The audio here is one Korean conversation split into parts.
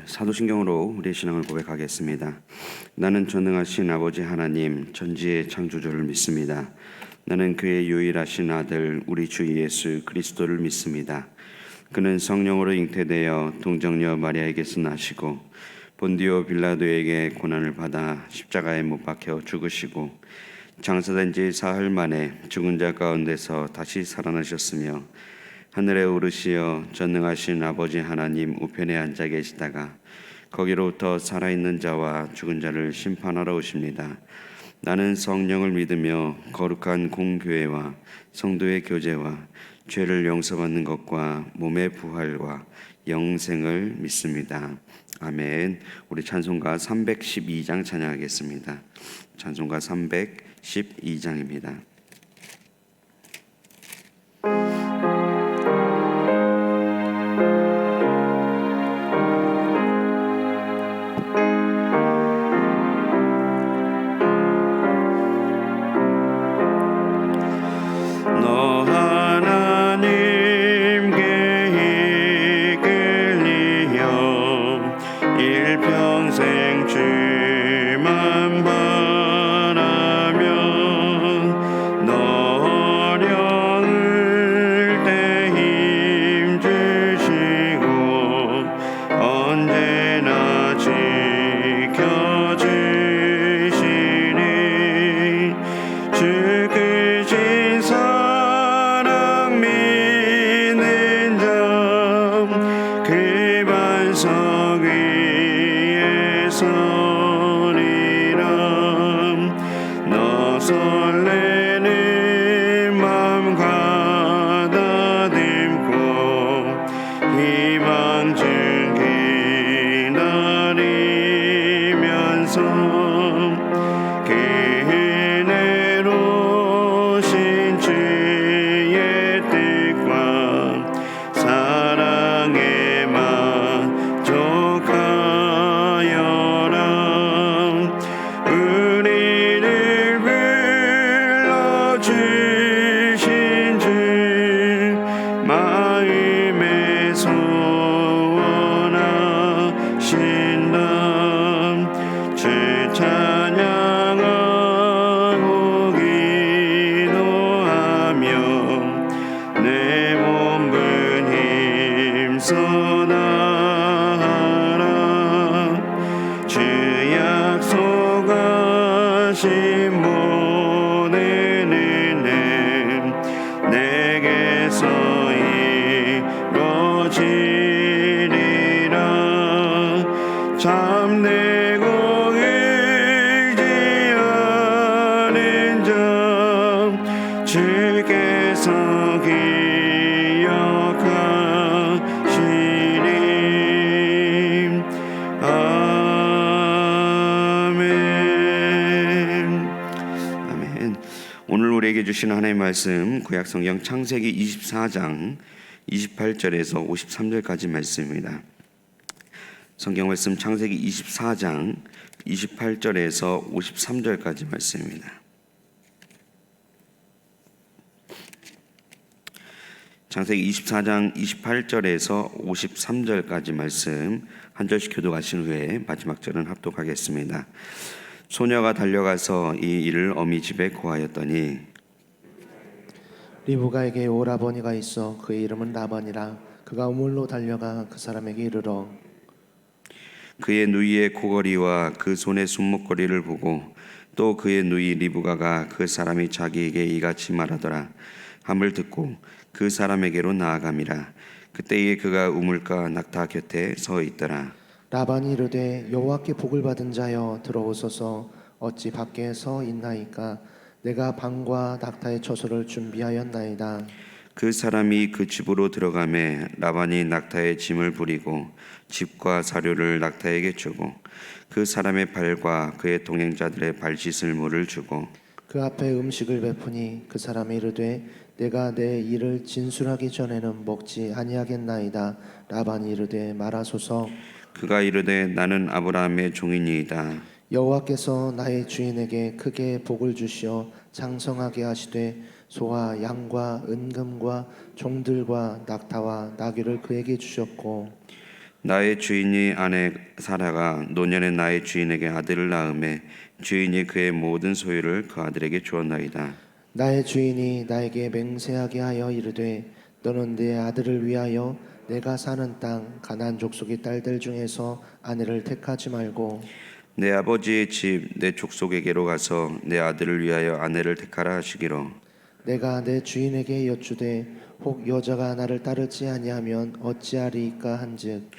사도신경으로 우리의 신앙을 고백하겠습니다. 나는 전능하신 아버지 하나님 전지의 창조주를 믿습니다. 나는 그의 유일하신 아들 우리 주 예수 그리스도를 믿습니다. 그는 성령으로 잉태되어 동정녀 마리아에게서 나시고 본디오 빌라도에게 고난을 받아 십자가에 못 박혀 죽으시고 장사된 지 사흘 만에 죽은 자 가운데서 다시 살아나셨으며 하늘에 오르시어 전능하신 아버지 하나님 우편에 앉아 계시다가 거기로부터 살아있는 자와 죽은 자를 심판하러 오십니다. 나는 성령을 믿으며 거룩한 공교회와 성도의 교제와 죄를 용서받는 것과 몸의 부활과 영생을 믿습니다. 아멘. 우리 찬송가 312장 찬양하겠습니다. 찬송가 312장입니다. 주신 하나님의 말씀 구약성경 창세기 24장 28절에서 53절까지 말씀입니다. 성경 말씀 창세기 24장 28절에서 53절까지 말씀입니다. 창세기 24장 28절에서 53절까지 말씀 한 절씩 교독하신 후에 마지막 절은 합독하겠습니다. 소녀가 달려가서 이 일을 어미 집에 고하였더니 리브가에게 오라버니가 있어 그의 이름은 라반이라. 그가 우물로 달려가 그 사람에게 이르러 그의 누이의 코걸이와 그 손의 손목걸이를 보고 또 그의 누이 리브가가 그 사람이 자기에게 이같이 말하더라 함을 듣고 그 사람에게로 나아감이라. 그때에 그가 우물가 낙타 곁에 서 있더라. 라반이 이르되 여호와께 복을 받은 자여 들어오소서. 어찌 밖에 서 있나이까. 내가 방과 낙타의 처소를 준비하였나이다. 그 사람이 그 집으로 들어가매 라반이 낙타의 짐을 부리고 집과 사료를 낙타에게 주고 그 사람의 발과 그의 동행자들의 발 씻을 물을 주고 그 앞에 음식을 베푸니 그 사람이 이르되 내가 내 일을 진술하기 전에는 먹지 아니하겠나이다. 라반이 이르되 말하소서. 그가 이르되 나는 아브라함의 종이니이다. 여호와께서 나의 주인에게 크게 복을 주시어 장성하게 하시되 소와 양과 은금과 종들과 낙타와 나귀를 그에게 주셨고 나의 주인이 아내 사라가 노년에 나의 주인에게 아들을 낳음에 주인이 그의 모든 소유를 그 아들에게 주었나이다. 나의 주인이 나에게 맹세하게 하여 이르되 너는 내 아들을 위하여 내가 사는 땅 가나안 족속의 딸들 중에서 아내를 택하지 말고 내 아버지의 집 내 족속에게로 가서 내 아들을 위하여 아내를 택하라 하시기로. 내가 내 주인에게 여쭈되 혹 여자가 나를 따르지 아니하면 어찌하리이까 한즉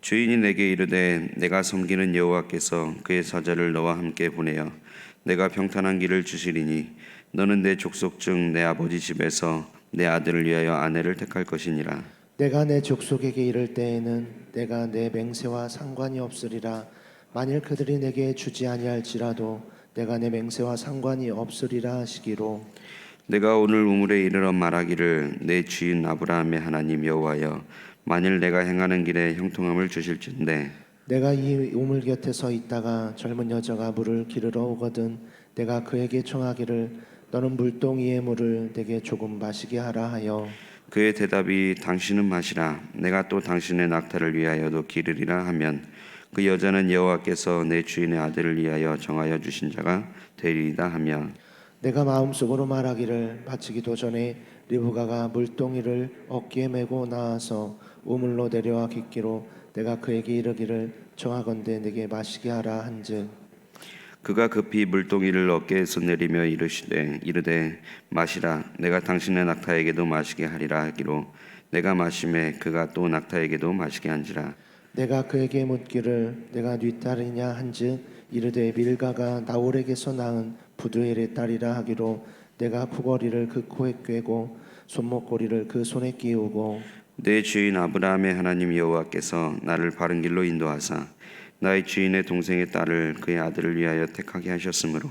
주인이 내게 이르되 내가 섬기는 여호와께서 그의 사자를 너와 함께 보내어 내가 평탄한 길을 주시리니 너는 내 족속 중 내 아버지 집에서 내 아들을 위하여 아내를 택할 것이니라. 내가 내 족속에게 이를 때에는 내가 내 맹세와 상관이 없으리라. 만일 그들이 내게 주지 아니할지라도 내가 내 맹세와 상관이 없으리라 하시기로. 내가 오늘 우물에 이르러 말하기를 내 주인 아브라함의 하나님 여호와여 만일 내가 행하는 길에 형통함을 주실진대 내가 이 우물 곁에 서 있다가 젊은 여자가 물을 기르러 오거든 내가 그에게 청하기를 너는 물동이의 물을 내게 조금 마시게 하라 하여 그의 대답이 당신은 마시라 내가 또 당신의 낙타를 위하여도 기르리라 하면 그 여자는 여호와께서 내 주인의 아들을 위하여 정하여 주신 자가 되리이다 하며 내가 마음속으로 말하기를 바치기도 전에 리브가가 물동이를 어깨에 메고 나와서 우물로 내려와 깃기로 내가 그에게 이르기를 청하건대 내게 마시게 하라 한즉 그가 급히 물동이를 어깨에서 내리며 이르되 마시라 내가 당신의 낙타에게도 마시게 하리라 하기로 내가 마심에 그가 또 낙타에게도 마시게 한지라. 내가 그에게 묻기를 내가 네 딸이냐 한즉 이르되 밀가가 나홀에게서 낳은 부두엘의 딸이라 하기로 내가 코걸이를 그 코에 꿰고 손목고리를 그 손에 끼우고 내 주인 아브라함의 하나님 여호와께서 나를 바른 길로 인도하사 나의 주인의 동생의 딸을 그의 아들을 위하여 택하게 하셨으므로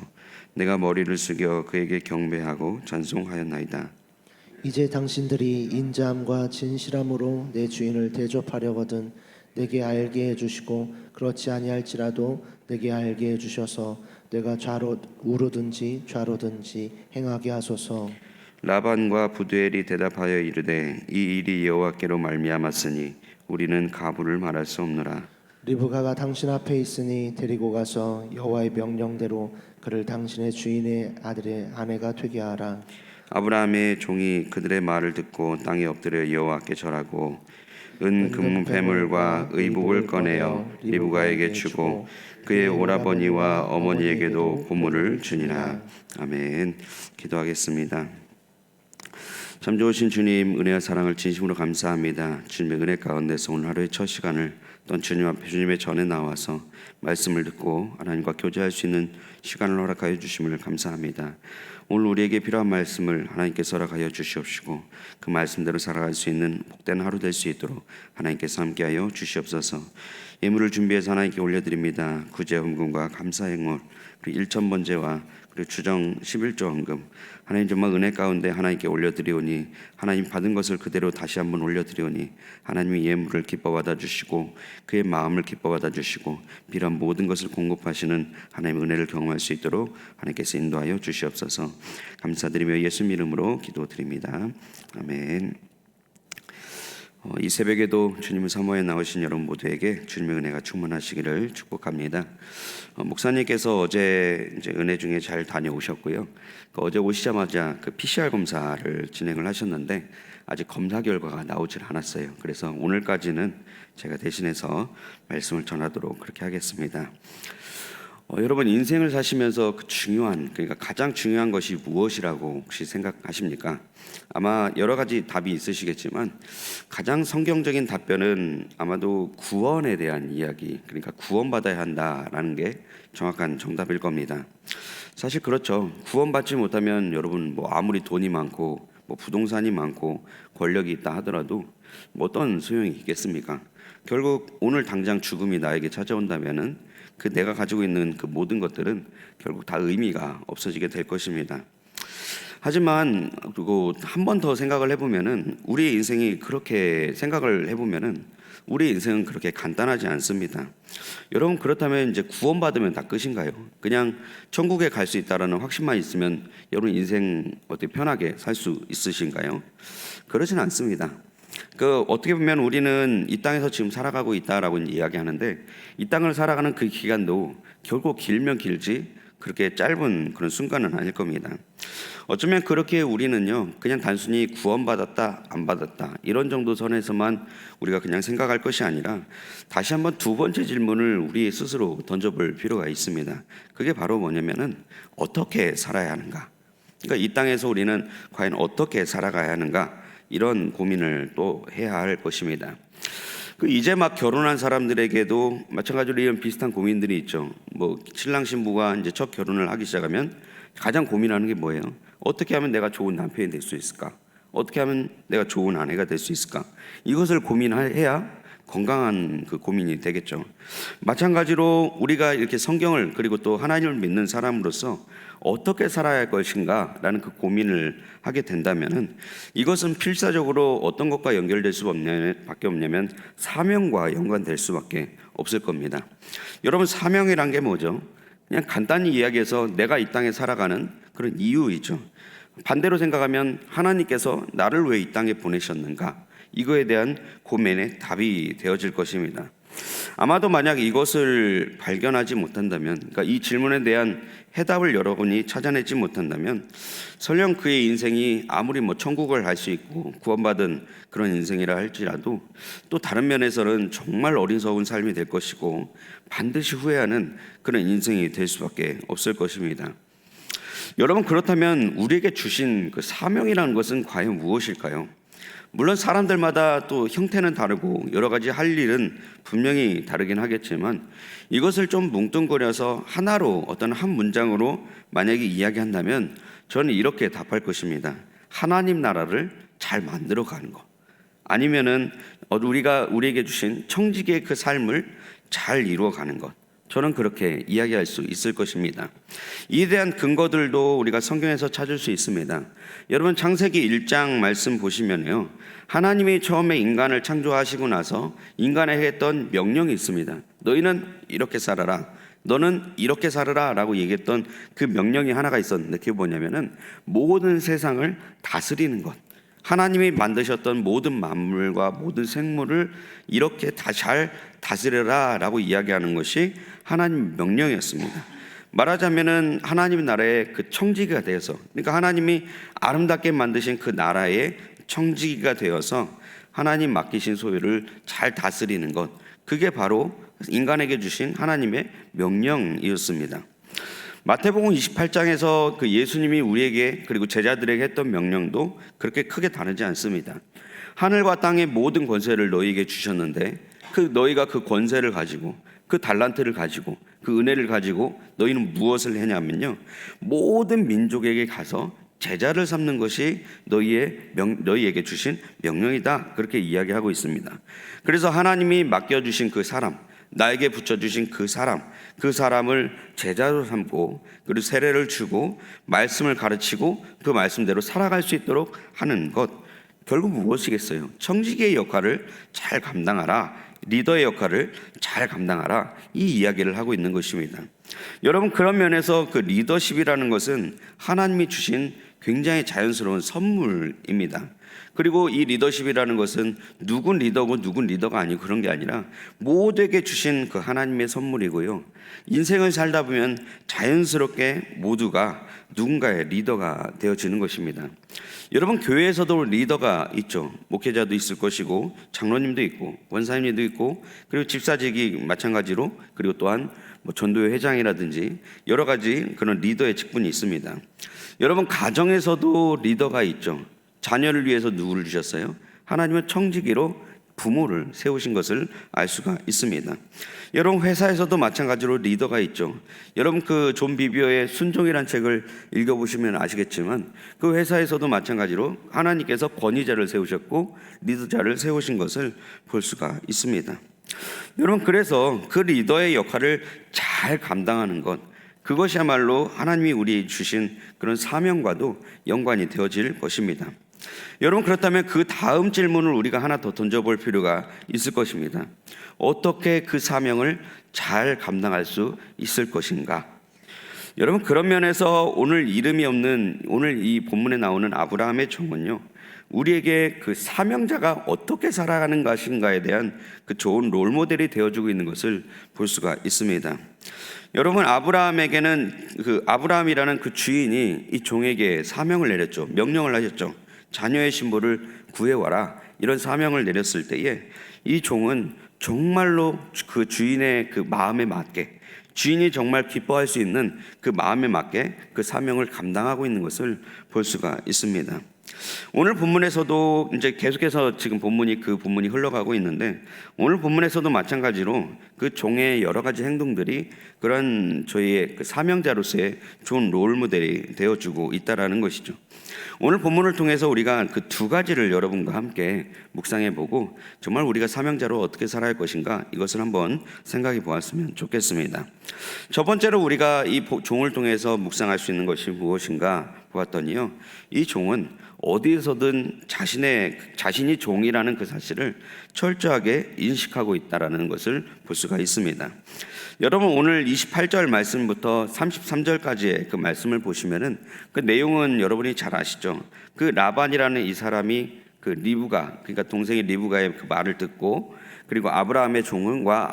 내가 머리를 숙여 그에게 경배하고 찬송하였나이다. 이제 당신들이 인자함과 진실함으로 내 주인을 대접하려거든 내게 알게 해주시고 그렇지 아니할지라도 내게 알게 해주셔서 내가 우로든지 좌로든지 행하게 하소서. 라반과 부두엘이 대답하여 이르되 이 일이 여호와께로 말미암았으니 우리는 가부를 말할 수 없노라. 리브가가 당신 앞에 있으니 데리고 가서 여호와의 명령대로 그를 당신의 주인의 아들의 아내가 되게 하라. 아브라함의 종이 그들의 말을 듣고 땅에 엎드려 여호와께 절하고 은 금 배물과 의복을 꺼내어 리브가에게 주고 그의 오라버니와 어머니에게도 보물을 주니라. 아멘. 기도하겠습니다. 참 좋으신 주님, 은혜와 사랑을 진심으로 감사합니다. 주님의 은혜 가운데서 오늘 하루의 첫 시간을 또 주님 앞에 주님의 전에 나와서 말씀을 듣고 하나님과 교제할 수 있는 시간을 허락하여 주심을 감사합니다. 오늘 우리에게 필요한 말씀을 하나님께서 허락하여 주시옵시고 그 말씀대로 살아갈 수 있는 복된 하루 될 수 있도록 하나님께서 함께하여 주시옵소서. 예물을 준비해서 하나님께 올려드립니다. 구제 헌금과 감사 행월 그리고 1,000번제와 그리고 주정 11조 헌금 하나님 정말 은혜 가운데 하나님께 올려드리오니 하나님 받은 것을 그대로 다시 한번 올려드리오니 하나님이 예물을 기뻐 받아주시고 그의 마음을 기뻐 받아주시고 필요한 모든 것을 공급하시는 하나님의 은혜를 경험할 수 있도록 하나님께서 인도하여 주시옵소서. 감사드리며 예수님 이름으로 기도드립니다. 아멘. 이 새벽에도 주님의 사모에 나오신 여러분 모두에게 주님의 은혜가 충만하시기를 축복합니다. 목사님께서 어제 이제 은혜 중에 잘 다녀오셨고요. 어제 오시자마자 그 PCR 검사를 진행을 하셨는데 아직 검사 결과가 나오질 않았어요. 그래서 오늘까지는 제가 대신해서 말씀을 전하도록 그렇게 하겠습니다. 여러분 인생을 사시면서 그러니까 가장 중요한 것이 무엇이라고 혹시 생각하십니까? 아마 여러 가지 답이 있으시겠지만 가장 성경적인 답변은 아마도 구원에 대한 이야기, 그러니까 구원받아야 한다라는 게 정확한 정답일 겁니다. 사실 그렇죠. 구원받지 못하면 여러분 뭐 아무리 돈이 많고 뭐 부동산이 많고 권력이 있다 하더라도 뭐 어떤 소용이 있겠습니까? 결국 오늘 당장 죽음이 나에게 찾아온다면은 그 내가 가지고 있는 그 모든 것들은 결국 다 의미가 없어지게 될 것입니다. 하지만 그리고 한 번 더 생각을 해보면은 우리의 인생이 그렇게 생각을 해보면은 우리의 인생은 그렇게 간단하지 않습니다. 여러분 그렇다면 이제 구원받으면 다 끝인가요? 그냥 천국에 갈 수 있다라는 확신만 있으면 여러분 인생 어떻게 편하게 살 수 있으신가요? 그러진 않습니다. 어떻게 보면 우리는 이 땅에서 지금 살아가고 있다라고 이야기하는데, 이 땅을 살아가는 그 기간도 결국 길면 길지 그렇게 짧은 그런 순간은 아닐 겁니다. 어쩌면 그렇게 우리는요, 그냥 단순히 구원받았다 안 받았다 이런 정도 선에서만 우리가 그냥 생각할 것이 아니라, 다시 한번 두 번째 질문을 우리 스스로 던져볼 필요가 있습니다. 그게 바로 뭐냐면은 어떻게 살아야 하는가. 그러니까 이 땅에서 우리는 과연 어떻게 살아가야 하는가, 이런 고민을 또 해야 할 것입니다. 이제 막 결혼한 사람들에게도 마찬가지로 이런 비슷한 고민들이 있죠. 신랑 신부가 이제 첫 결혼을 하기 시작하면 가장 고민하는 게 뭐예요? 어떻게 하면 내가 좋은 남편이 될 수 있을까? 어떻게 하면 내가 좋은 아내가 될 수 있을까? 이것을 고민해야 건강한 그 고민이 되겠죠. 마찬가지로 우리가 이렇게 성경을, 그리고 또 하나님을 믿는 사람으로서 어떻게 살아야 할 것인가라는 그 고민을 하게 된다면은, 이것은 필사적으로 어떤 것과 연결될 수밖에 없냐면 사명과 연관될 수밖에 없을 겁니다. 여러분, 사명이란 게 뭐죠? 그냥 간단히 이야기해서 내가 이 땅에 살아가는 그런 이유이죠. 반대로 생각하면 하나님께서 나를 왜 이 땅에 보내셨는가, 이거에 대한 고민의 답이 되어질 것입니다. 아마도 만약 이것을 발견하지 못한다면, 그러니까 이 질문에 대한 해답을 여러분이 찾아내지 못한다면, 설령 그의 인생이 아무리 천국을 갈 수 있고 구원받은 그런 인생이라 할지라도 또 다른 면에서는 정말 어리석은 삶이 될 것이고 반드시 후회하는 그런 인생이 될 수밖에 없을 것입니다. 여러분, 그렇다면 우리에게 주신 그 사명이라는 것은 과연 무엇일까요? 물론 사람들마다 또 형태는 다르고 여러 가지 할 일은 분명히 다르긴 하겠지만, 이것을 좀 뭉뚱그려서 하나로, 어떤 한 문장으로 만약에 이야기한다면 저는 이렇게 답할 것입니다. 하나님 나라를 잘 만들어 가는 것, 아니면은 우리에게 주신 청지기의 그 삶을 잘 이루어 가는 것, 저는 그렇게 이야기할 수 있을 것입니다. 이에 대한 근거들도 우리가 성경에서 찾을 수 있습니다. 여러분, 창세기 1장 말씀 보시면요, 하나님이 처음에 인간을 창조하시고 나서 인간에게 했던 명령이 있습니다. 너희는 이렇게 살아라, 너는 이렇게 살아라 라고 얘기했던 그 명령이 하나가 있었는데, 그게 뭐냐면은 모든 세상을 다스리는 것, 하나님이 만드셨던 모든 만물과 모든 생물을 이렇게 다 잘 다스려라 라고 이야기하는 것이 하나님 명령이었습니다. 말하자면은 하나님 나라의 그 청지기가 되어서, 그러니까 하나님이 아름답게 만드신 그 나라의 청지기가 되어서 하나님 맡기신 소유를 잘 다스리는 것, 그게 바로 인간에게 주신 하나님의 명령이었습니다. 마태복음 28장에서 그 예수님이 우리에게 그리고 제자들에게 했던 명령도 그렇게 크게 다르지 않습니다. 하늘과 땅의 모든 권세를 너희에게 주셨는데, 너희가 그 권세를 가지고, 그 달란트를 가지고, 그 은혜를 가지고 너희는 무엇을 했냐면요, 모든 민족에게 가서 제자를 삼는 것이 너희에게 주신 명령이다, 그렇게 이야기하고 있습니다. 그래서 하나님이 맡겨주신 그 사람, 나에게 붙여주신 그 사람을 제자로 삼고, 그리고 세례를 주고 말씀을 가르치고 그 말씀대로 살아갈 수 있도록 하는 것, 결국 무엇이겠어요? 청지기의 역할을 잘 감당하라, 리더의 역할을 잘 감당하라, 이 이야기를 하고 있는 것입니다. 여러분, 그런 면에서 그 리더십이라는 것은 하나님이 주신 굉장히 자연스러운 선물입니다. 그리고 이 리더십이라는 것은 누군 리더고 누군 리더가 아니고 그런 게 아니라 모두에게 주신 그 하나님의 선물이고요, 인생을 살다 보면 자연스럽게 모두가 누군가의 리더가 되어지는 것입니다. 여러분, 교회에서도 리더가 있죠. 목회자도 있을 것이고 장로님도 있고 원사님도 있고, 그리고 집사직이 마찬가지로, 그리고 또한 전도회 회장이라든지 여러 가지 그런 리더의 직분이 있습니다. 여러분, 가정에서도 리더가 있죠. 자녀를 위해서 누구를 주셨어요? 하나님은 청지기로 부모를 세우신 것을 알 수가 있습니다. 여러분, 회사에서도 마찬가지로 리더가 있죠. 여러분, 그 존 비비어의 순종이란 책을 읽어보시면 아시겠지만, 그 회사에서도 마찬가지로 하나님께서 권위자를 세우셨고 리더자를 세우신 것을 볼 수가 있습니다. 여러분, 그래서 그 리더의 역할을 잘 감당하는 것, 그것이야말로 하나님이 우리에게 주신 그런 사명과도 연관이 되어질 것입니다. 여러분, 그렇다면 그 다음 질문을 우리가 하나 더 던져볼 필요가 있을 것입니다. 어떻게 그 사명을 잘 감당할 수 있을 것인가? 여러분, 그런 면에서 오늘 이름이 없는, 오늘 이 본문에 나오는 아브라함의 종은요, 우리에게 그 사명자가 어떻게 살아가는 것인가에 대한 그 좋은 롤모델이 되어주고 있는 것을 볼 수가 있습니다. 여러분, 아브라함에게는 그 아브라함이라는 그 주인이 이 종에게 사명을 내렸죠. 명령을 하셨죠. 자녀의 신부를 구해와라, 이런 사명을 내렸을 때에 이 종은 정말로 그 주인의 그 마음에 맞게, 주인이 정말 기뻐할 수 있는 그 마음에 맞게 그 사명을 감당하고 있는 것을 볼 수가 있습니다. 오늘 본문에서도 이제 계속해서 지금 그 본문이 흘러가고 있는데, 오늘 본문에서도 마찬가지로 그 종의 여러 가지 행동들이 그런 저희의 그 사명자로서의 좋은 롤 모델이 되어주고 있다라는 것이죠. 오늘 본문을 통해서 우리가 그 두 가지를 여러분과 함께 묵상해 보고 정말 우리가 사명자로 어떻게 살아야 할 것인가, 이것을 한번 생각해 보았으면 좋겠습니다. 첫 번째로 우리가 이 종을 통해서 묵상할 수 있는 것이 무엇인가 보았더니요, 이 종은 어디에서든 자신이 종이라는 그 사실을 철저하게 인식하고 있다라는 것을 볼 수가 있습니다. 여러분, 오늘 28절 말씀부터 33절까지의 그 말씀을 보시면은 그 내용은 여러분이 잘 아시죠? 그 라반이라는 이 사람이 그 리브가, 그러니까 동생이 리브가의 그 말을 듣고, 그리고 아브라함의 종과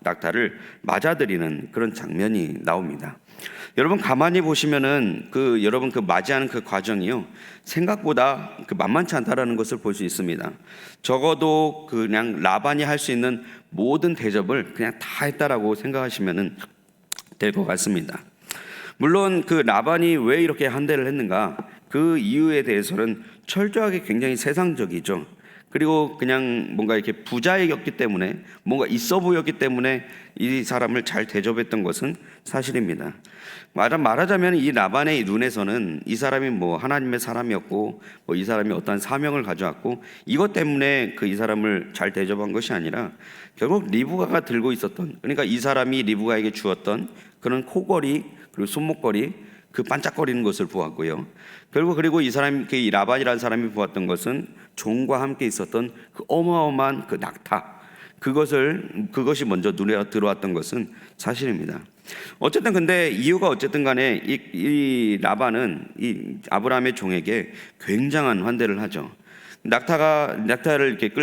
낙타를 맞아들이는 그런 장면이 나옵니다. 여러분, 가만히 보시면은 여러분 그 맞이하는 그 과정이요, 생각보다 그 만만치 않다라는 것을 볼 수 있습니다. 적어도 그냥 라반이 할 수 있는 모든 대접을 그냥 다 했다라고 생각하시면은 될 것 같습니다. 물론 그 라반이 왜 이렇게 한대를 했는가, 그 이유에 대해서는 철저하게 굉장히 세상적이죠. 그리고 그냥 뭔가 이렇게 부자이었기 때문에, 뭔가 있어 보였기 때문에 이 사람을 잘 대접했던 것은 사실입니다. 말하자면 이 라반의 눈에서는 이 사람이 뭐 하나님의 사람이었고, 뭐 이 사람이 어떠한 사명을 가져왔고, 이것 때문에 이 사람을 잘 대접한 것이 아니라 결국 리브가가 들고 있었던, 그러니까 이 사람이 리브가에게 주었던 그런 코걸이 그리고 손목걸이, 그 반짝거리는 것을 보았고요. 그리고 이 라반이라는 사람이 보았던 것은 종과 함께 있었던 그 어마어마한 그 낙타, 그것이 먼저 눈에 들어왔던 것은 사실입니다. 어쨌든 근데 이유가 어쨌든 간에 이 라반은 이 아브라함의 종에게 굉장한 환대를 하죠. 낙타를 이렇게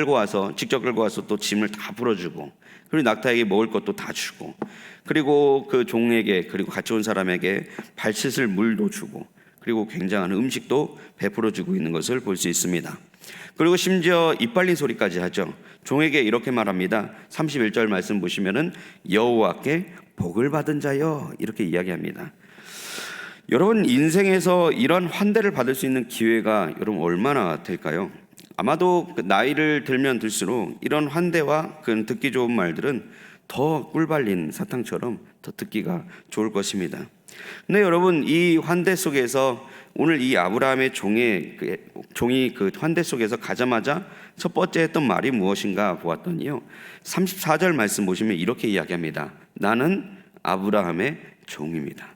직접 끌고 와서 또 짐을 다 풀어주고, 그리고 낙타에게 먹을 것도 다 주고, 그리고 그 종에게, 그리고 같이 온 사람에게 발 씻을 물도 주고, 그리고 굉장한 음식도 베풀어 주고 있는 것을 볼 수 있습니다. 그리고 심지어 이빨린 소리까지 하죠. 종에게 이렇게 말합니다. 31절 말씀 보시면은 여호와께 복을 받은 자여, 이렇게 이야기합니다. 여러분, 인생에서 이런 환대를 받을 수 있는 기회가 여러분 얼마나 될까요? 아마도 나이를 들면 들수록 이런 환대와 그 듣기 좋은 말들은 더 꿀발린 사탕처럼 더 듣기가 좋을 것입니다. 근데 여러분, 이 환대 속에서 오늘 이 아브라함의 종이 그 환대 속에서 가자마자 첫 번째 했던 말이 무엇인가 보았더니요, 34절 말씀 보시면 이렇게 이야기합니다. 나는 아브라함의 종입니다.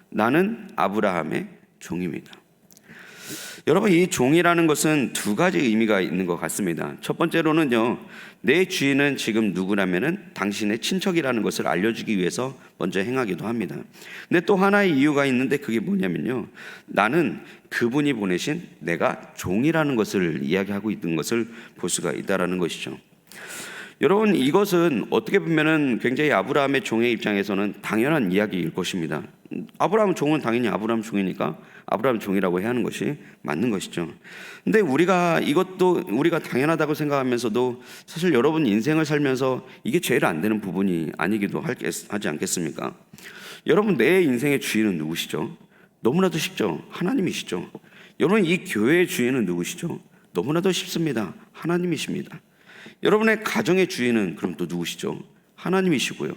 나는 아브라함의 종입니다. 여러분, 이 종이라는 것은 두 가지 의미가 있는 것 같습니다. 첫 번째로는요, 내 주인은 지금 누구라면은 당신의 친척이라는 것을 알려주기 위해서 먼저 행하기도 합니다. 근데 또 하나의 이유가 있는데, 그게 뭐냐면요, 나는 그분이 보내신 내가 종이라는 것을 이야기하고 있는 것을 볼 수가 있다라는 것이죠. 여러분, 이것은 어떻게 보면은 굉장히 아브라함의 종의 입장에서는 당연한 이야기일 것입니다. 아브라함 종은 당연히 아브라함 종이니까 아브라함 종이라고 해야 하는 것이 맞는 것이죠. 근데 이것도 우리가 당연하다고 생각하면서도 사실 여러분 인생을 살면서 이게 제일 안 되는 부분이 아니기도 하지 않겠습니까? 여러분, 내 인생의 주인은 누구시죠? 너무나도 쉽죠. 하나님이시죠. 여러분, 이 교회의 주인은 누구시죠? 너무나도 쉽습니다. 하나님이십니다. 여러분의 가정의 주인은 그럼 또 누구시죠? 하나님이시고요.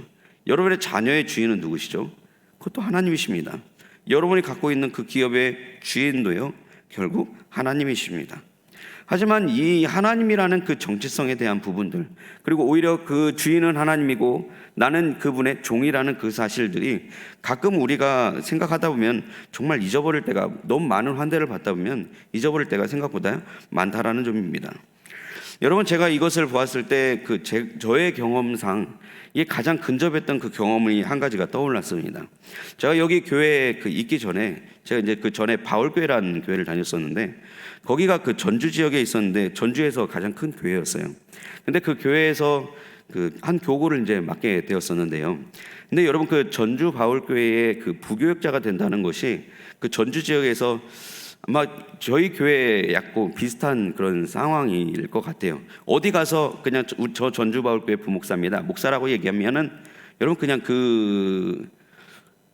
여러분의 자녀의 주인은 누구시죠? 그것도 하나님이십니다. 여러분이 갖고 있는 그 기업의 주인도요, 결국 하나님이십니다. 하지만 이 하나님이라는 그 정체성에 대한 부분들, 그리고 오히려 그 주인은 하나님이고 나는 그분의 종이라는 그 사실들이 가끔 우리가 생각하다 보면 정말 잊어버릴 때가, 너무 많은 환대를 받다 보면 잊어버릴 때가 생각보다 많다라는 점입니다. 여러분, 제가 이것을 보았을 때 저의 경험상 이게 가장 근접했던 그 경험이 한 가지가 떠올랐습니다. 제가 여기 교회에 있기 전에 제가 이제 그 전에 바울교회라는 교회를 다녔었는데, 거기가 그 전주 지역에 있었는데 전주에서 가장 큰 교회였어요. 근데 그 교회에서 한 교구를 이제 맡게 되었었는데요. 근데 여러분, 그 전주 바울교회의 그 부교역자가 된다는 것이 그 전주 지역에서 아마 저희 교회 약간 비슷한 그런 상황일 것 같아요. 어디 가서 그냥 저 전주 바울교회 부목사입니다, 목사라고 얘기하면은 여러분 그냥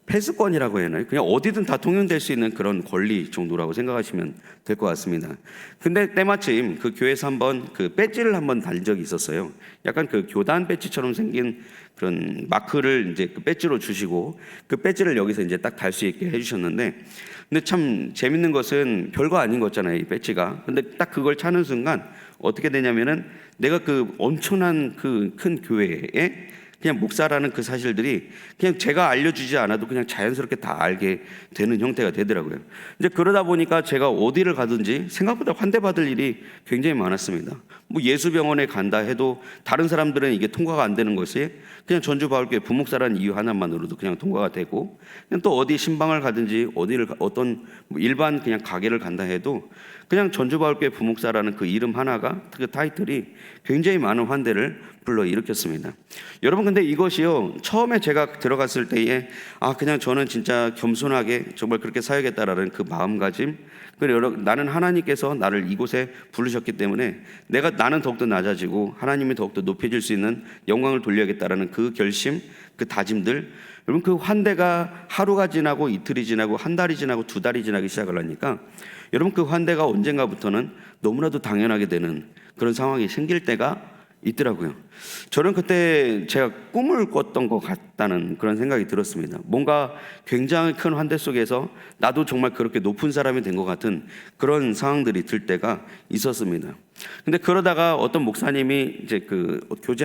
패스권이라고 해야 하나요? 그냥 어디든 다 통용될 수 있는 그런 권리 정도라고 생각하시면 될 것 같습니다. 근데 때마침 그 교회에서 한번 배지를 한번 달린 적이 있었어요. 약간 교단 배지처럼 생긴 그런 마크를 이제 배지로 주시고, 그 배지를 여기서 이제 딱 달 수 있게 해주셨는데, 근데 참 재밌는 것은 별거 아닌 거잖아요, 이 배지가. 근데 딱 그걸 차는 순간 어떻게 되냐면은 내가 엄청난 큰 교회에 그냥 목사라는 그 사실들이 그냥 제가 알려주지 않아도 그냥 자연스럽게 다 알게 되는 형태가 되더라고요. 이제 그러다 보니까 제가 어디를 가든지 생각보다 환대받을 일이 굉장히 많았습니다. 뭐 예수병원에 간다 해도 다른 사람들은 이게 통과가 안 되는 것이 그냥 전주 바울교회 부목사라는 이유 하나만으로도 그냥 통과가 되고, 그냥 또 어디 신방을 가든지 어떤 일반 그냥 가게를 간다 해도 그냥 전주 바울교회 부목사라는 그 이름 하나가, 그 타이틀이 굉장히 많은 환대를 불러일으켰습니다. 여러분, 근데 이것이요, 처음에 제가 들어갔을 때에 그냥 저는 진짜 겸손하게 정말 그렇게 사야겠다라는 그 마음가짐, 그리고 나는 하나님께서 나를 이곳에 부르셨기 때문에 나는 더욱더 낮아지고 하나님이 더욱더 높여질 수 있는 영광을 돌려야겠다라는 그 결심, 그 다짐들, 여러분, 그 환대가 하루가 지나고 이틀이 지나고 한 달이 지나고 두 달이 지나기 시작을 하니까 여러분, 그 환대가 언젠가부터는 너무나도 당연하게 되는 그런 상황이 생길 때가 있더라고요. 저는 그때 제가 꿈을 꿨던 것 같다는 그런 생각이 들었습니다. 뭔가 굉장히 큰 환대 속에서 나도 정말 그렇게 높은 사람이 된 것 같은 그런 상황들이 들 때가 있었습니다. 근데 그러다가 어떤 목사님이 이제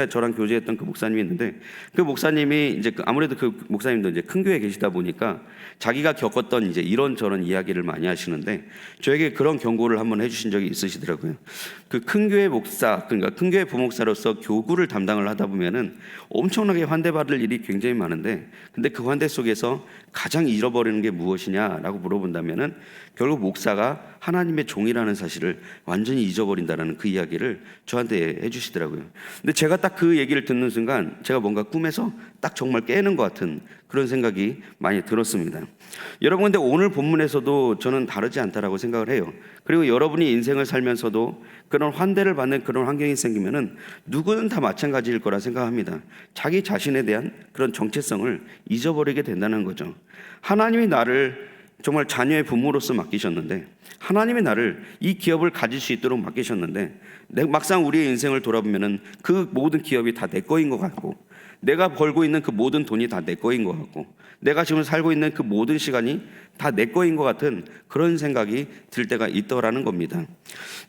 저랑 교제했던 그 목사님이 있는데, 그 목사님이 이제 아무래도 그 목사님도 이제 큰 교회에 계시다 보니까 자기가 겪었던 이제 이런저런 이야기를 많이 하시는데, 저에게 그런 경고를 한번 해주신 적이 있으시더라고요. 그 큰 교회 목사, 그러니까 큰 교회 부목사로서 교구를 담당을 하다 보면은 엄청나게 환대받을 일이 굉장히 많은데, 근데 그 환대 속에서 가장 잃어버리는 게 무엇이냐라고 물어본다면은 결국 목사가 하나님의 종이라는 사실을 완전히 잊어버린다라는 그 이야기를 저한테 해주시더라고요. 근데 제가 딱 그 얘기를 듣는 순간 제가 뭔가 꿈에서 딱 정말 깨는 것 같은 그런 생각이 많이 들었습니다. 여러분, 근데 오늘 본문에서도 저는 다르지 않다라고 생각을 해요. 그리고 여러분이 인생을 살면서도 그런 환대를 받는 그런 환경이 생기면은 누구는 다 마찬가지일 거라 생각합니다. 자기 자신에 대한 그런 정체성을 잊어버리게 된다는 거죠. 하나님이 나를 정말 자녀의 부모로서 맡기셨는데, 하나님이 나를 이 기업을 가질 수 있도록 맡기셨는데, 막상 우리의 인생을 돌아보면은 그 모든 기업이 다 내 거인 것 같고, 내가 벌고 있는 그 모든 돈이 다 내 거인 것 같고, 내가 지금 살고 있는 그 모든 시간이 다 내 거인 것 같은 그런 생각이 들 때가 있더라는 겁니다.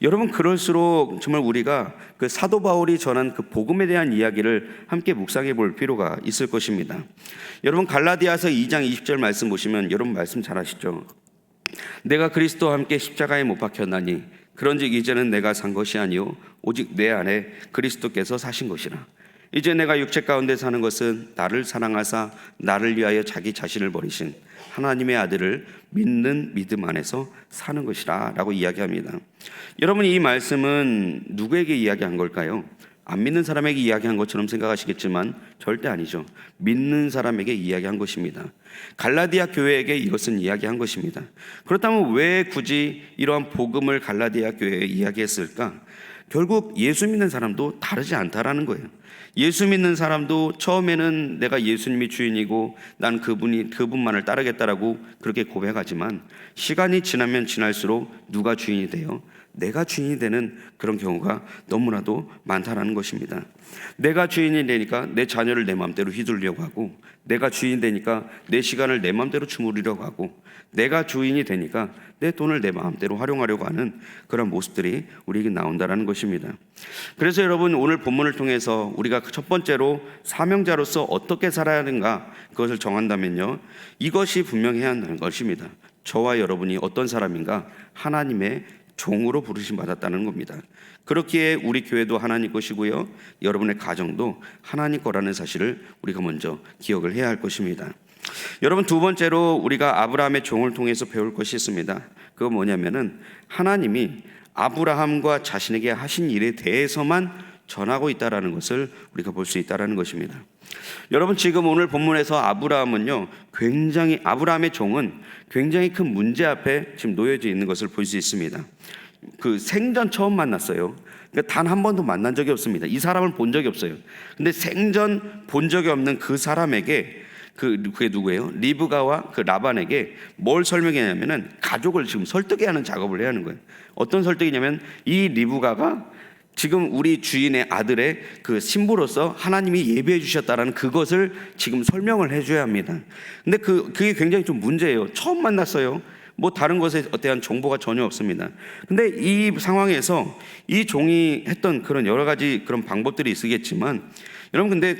여러분, 그럴수록 정말 우리가 그 사도 바울이 전한 그 복음에 대한 이야기를 함께 묵상해 볼 필요가 있을 것입니다. 여러분, 갈라디아서 2장 20절 말씀 보시면 여러분 말씀 잘 아시죠? 내가 그리스도와 함께 십자가에 못 박혔나니 그런즉 이제는 내가 산 것이 아니요 오직 내 안에 그리스도께서 사신 것이라. 이제 내가 육체 가운데 사는 것은 나를 사랑하사 나를 위하여 자기 자신을 버리신 하나님의 아들을 믿는 믿음 안에서 사는 것이라 라고 이야기합니다. 여러분, 이 말씀은 누구에게 이야기한 걸까요? 안 믿는 사람에게 이야기한 것처럼 생각하시겠지만 절대 아니죠. 믿는 사람에게 이야기한 것입니다. 갈라디아 교회에게 이것은 이야기한 것입니다. 그렇다면 왜 굳이 이러한 복음을 갈라디아 교회에 이야기했을까? 결국 예수 믿는 사람도 다르지 않다라는 거예요. 예수 믿는 사람도 처음에는 내가 예수님이 주인이고 난 그분만을 따르겠다라고 그렇게 고백하지만, 시간이 지나면 지날수록 누가 주인이 돼요? 내가 주인이 되는 그런 경우가 너무나도 많다라는 것입니다. 내가 주인이 되니까 내 자녀를 내 마음대로 휘두르려고 하고, 내가 주인이 되니까 내 시간을 내 마음대로 주무르려고 하고, 내가 주인이 되니까 내 돈을 내 마음대로 활용하려고 하는 그런 모습들이 우리에게 나온다라는 것입니다. 그래서 여러분, 오늘 본문을 통해서 우리가 첫 번째로 사명자로서 어떻게 살아야 하는가, 그것을 정한다면요, 이것이 분명해야 한다는 것입니다. 저와 여러분이 어떤 사람인가, 하나님의 종으로 부르심 받았다는 겁니다. 그렇기에 우리 교회도 하나님 것이고요, 여러분의 가정도 하나님 거라는 사실을 우리가 먼저 기억을 해야 할 것입니다. 여러분, 두 번째로 우리가 아브라함의 종을 통해서 배울 것이 있습니다. 그건 뭐냐면은 하나님이 아브라함과 자신에게 하신 일에 대해서만 전하고 있다라는 것을 우리가 볼 수 있다라는 것입니다. 여러분, 지금 오늘 본문에서 아브라함의 종은 굉장히 큰 문제 앞에 지금 놓여져 있는 것을 볼 수 있습니다. 그 생전 처음 만났어요. 그러니까 단 한 번도 만난 적이 없습니다. 이 사람을 본 적이 없어요. 근데 생전 본 적이 없는 그 사람에게, 그게 누구예요? 리브가와 그 라반에게 뭘 설명했냐면은 가족을 지금 설득해야 하는 작업을 해야 하는 거예요. 어떤 설득이냐면, 이 리브가가 지금 우리 주인의 아들의 그 신부로서 하나님이 예배해 주셨다라는 그것을 지금 설명을 해줘야 합니다. 근데 그게 굉장히 좀 문제예요. 처음 만났어요. 뭐 다른 것에 대한 정보가 전혀 없습니다. 근데 이 상황에서 이 종이 했던 그런 여러 가지 그런 방법들이 있겠지만, 여러분, 근데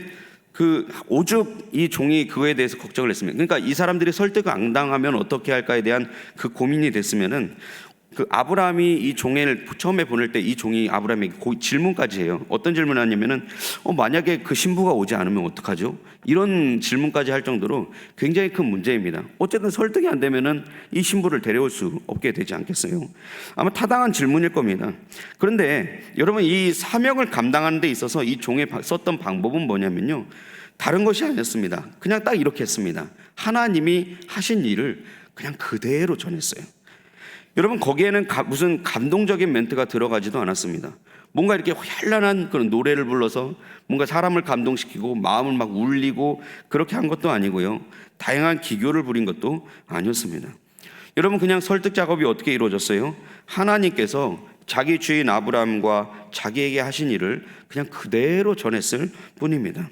오죽 이 종이 그거에 대해서 걱정을 했습니다. 그러니까 이 사람들이 설득을 안 당하면 어떻게 할까에 대한 그 고민이 됐으면은, 그 아브라함이 이 종을 처음에 보낼 때 이 종이 아브라함에게 질문까지 해요. 어떤 질문을 하냐면은, 만약에 그 신부가 오지 않으면 어떡하죠? 이런 질문까지 할 정도로 굉장히 큰 문제입니다. 어쨌든 설득이 안 되면은 이 신부를 데려올 수 없게 되지 않겠어요? 아마 타당한 질문일 겁니다. 그런데 여러분, 이 사명을 감당하는 데 있어서 이 종에 썼던 방법은 뭐냐면요, 다른 것이 아니었습니다. 그냥 딱 이렇게 했습니다. 하나님이 하신 일을 그냥 그대로 전했어요. 여러분, 거기에는 무슨 감동적인 멘트가 들어가지도 않았습니다. 뭔가 이렇게 현란한 그런 노래를 불러서 뭔가 사람을 감동시키고 마음을 막 울리고 그렇게 한 것도 아니고요, 다양한 기교를 부린 것도 아니었습니다. 여러분, 그냥 설득 작업이 어떻게 이루어졌어요? 하나님께서 자기 주인 아브라함과 자기에게 하신 일을 그냥 그대로 전했을 뿐입니다.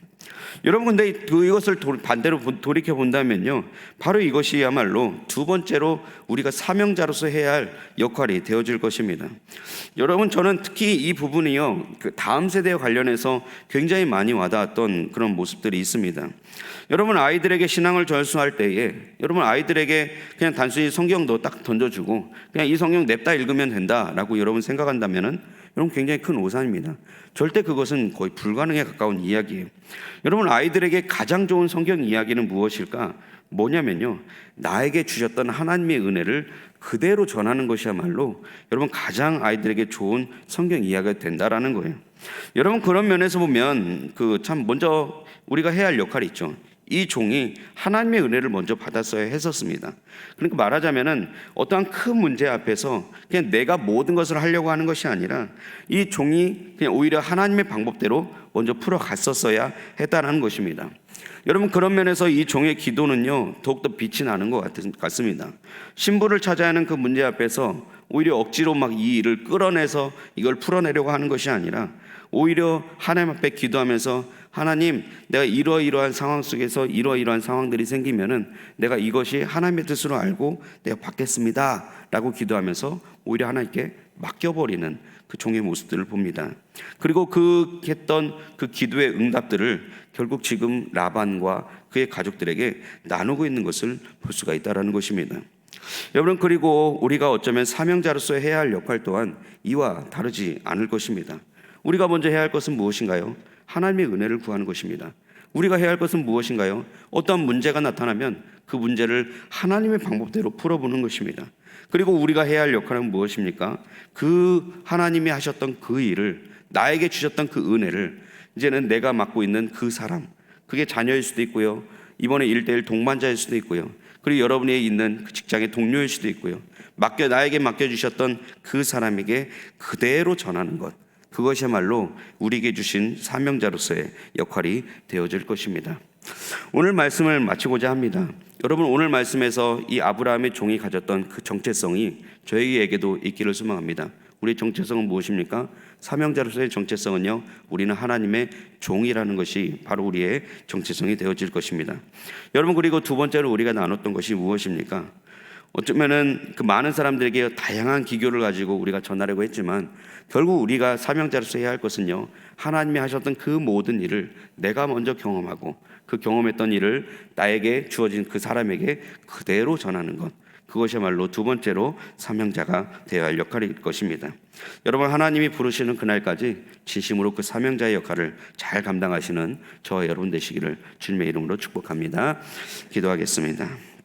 여러분, 근데 이것을 반대로 돌이켜 본다면요, 바로 이것이야말로 두 번째로 우리가 사명자로서 해야 할 역할이 되어질 것입니다. 여러분, 저는 특히 이 부분이요, 그 다음 세대와 관련해서 굉장히 많이 와닿았던 그런 모습들이 있습니다. 여러분, 아이들에게 신앙을 전수할 때에 여러분, 아이들에게 그냥 단순히 성경도 딱 던져주고 그냥 이 성경 냅다 읽으면 된다라고 여러분 생각한다면은, 여러분, 굉장히 큰 오산입니다. 절대 그것은 거의 불가능에 가까운 이야기예요. 여러분, 아이들에게 가장 좋은 성경 이야기는 무엇일까? 뭐냐면요, 나에게 주셨던 하나님의 은혜를 그대로 전하는 것이야말로 여러분, 가장 아이들에게 좋은 성경 이야기가 된다라는 거예요. 여러분, 그런 면에서 보면 참 먼저 우리가 해야 할 역할이 있죠. 이 종이 하나님의 은혜를 먼저 받았어야 했었습니다. 그러니까 말하자면은 어떠한 큰 문제 앞에서 그냥 내가 모든 것을 하려고 하는 것이 아니라 이 종이 그냥 오히려 하나님의 방법대로 먼저 풀어갔었어야 했다는 것입니다. 여러분, 그런 면에서 이 종의 기도는요, 더욱더 빛이 나는 것 같습니다. 신부를 찾아야 하는 그 문제 앞에서 오히려 억지로 막 이 일을 끌어내서 이걸 풀어내려고 하는 것이 아니라 오히려 하나님 앞에 기도하면서, 하나님, 내가 이러이러한 상황 속에서 이러이러한 상황들이 생기면은 내가 이것이 하나님의 뜻으로 알고 내가 받겠습니다 라고 기도하면서 오히려 하나님께 맡겨버리는 그 종의 모습들을 봅니다. 그리고 했던 그 기도의 응답들을 결국 지금 라반과 그의 가족들에게 나누고 있는 것을 볼 수가 있다는 것입니다. 여러분, 그리고 우리가 어쩌면 사명자로서 해야 할 역할 또한 이와 다르지 않을 것입니다. 우리가 먼저 해야 할 것은 무엇인가요? 하나님의 은혜를 구하는 것입니다. 우리가 해야 할 것은 무엇인가요? 어떤 문제가 나타나면 그 문제를 하나님의 방법대로 풀어보는 것입니다. 그리고 우리가 해야 할 역할은 무엇입니까? 그 하나님이 하셨던 그 일을, 나에게 주셨던 그 은혜를 이제는 내가 맡고 있는 그 사람, 그게 자녀일 수도 있고요, 이번에 1:1 동반자일 수도 있고요, 그리고 여러분이 있는 그 직장의 동료일 수도 있고요, 나에게 맡겨주셨던 그 사람에게 그대로 전하는 것, 그것이야말로 우리에게 주신 사명자로서의 역할이 되어질 것입니다. 오늘 말씀을 마치고자 합니다. 여러분, 오늘 말씀에서 이 아브라함의 종이 가졌던 그 정체성이 저희에게도 있기를 소망합니다. 우리의 정체성은 무엇입니까? 사명자로서의 정체성은요, 우리는 하나님의 종이라는 것이 바로 우리의 정체성이 되어질 것입니다. 여러분, 그리고 두 번째로 우리가 나눴던 것이 무엇입니까? 어쩌면은 그 많은 사람들에게 다양한 기교를 가지고 우리가 전하려고 했지만, 결국 우리가 사명자로서 해야 할 것은요, 하나님이 하셨던 그 모든 일을 내가 먼저 경험하고 그 경험했던 일을 나에게 주어진 그 사람에게 그대로 전하는 것, 그것이야말로 두 번째로 사명자가 되어야 할 역할일 것입니다. 여러분, 하나님이 부르시는 그날까지 진심으로 그 사명자의 역할을 잘 감당하시는 저와 여러분 되시기를 주님의 이름으로 축복합니다. 기도하겠습니다.